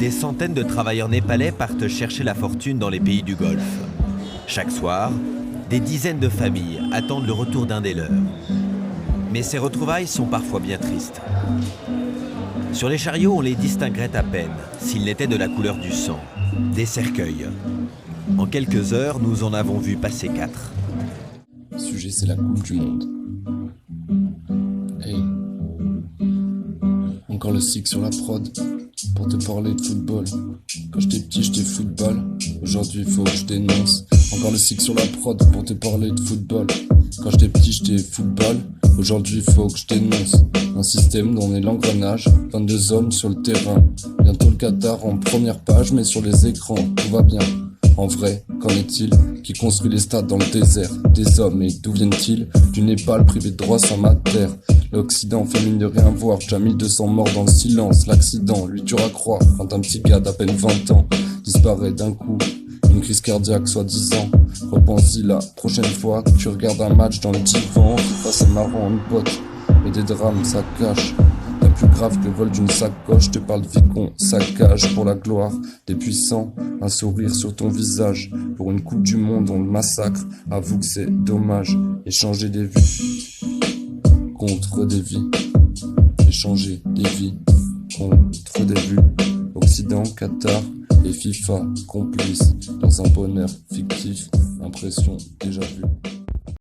des centaines de travailleurs népalais partent chercher la fortune dans les pays du Golfe. Chaque soir, des dizaines de familles attendent le retour d'un des leurs. Mais ces retrouvailles sont parfois bien tristes. Sur les chariots, on les distinguerait à peine, s'ils n'étaient de la couleur du sang, des cercueils. En quelques heures, nous en avons vu passer 4. Le sujet, c'est la Coupe du Monde. Hey. Encore le SIC sur la prod, pour te parler de football. Quand j'étais petit, j'étais football. Aujourd'hui, faut que je dénonce. Encore le SIC sur la prod, pour te parler de football. Quand j'étais petit, j'étais football. Aujourd'hui, faut que je dénonce. Un système dont on est l'engrenage. 22 hommes sur le terrain. Bientôt le Qatar en première page, mais sur les écrans, tout va bien. En vrai, qu'en est-il? Qui construit les stades dans le désert? Des hommes, et d'où viennent-ils? Du Népal, privé de droit sans matière. L'Occident fait mine de rien voir. Déjà 1200 morts dans le silence. L'accident, lui dur à croire. Quand un petit gars d'à peine 20 ans disparaît d'un coup. Une crise cardiaque, soi-disant. Repense-y la prochaine fois que tu regardes un match dans le divan. C'est marrant, une pote. Mais des drames, ça cache. Bien plus grave que le vol d'une sacoche. Je te parle de vie qu'on saccage pour la gloire des puissants. Un sourire sur ton visage. Pour une coupe du monde, on le massacre. Avoue que c'est dommage. Échanger des vies contre des vies. Échanger des vies contre des vues. Occident, Qatar et FIFA complices dans un bonheur fictif. Impression déjà vue.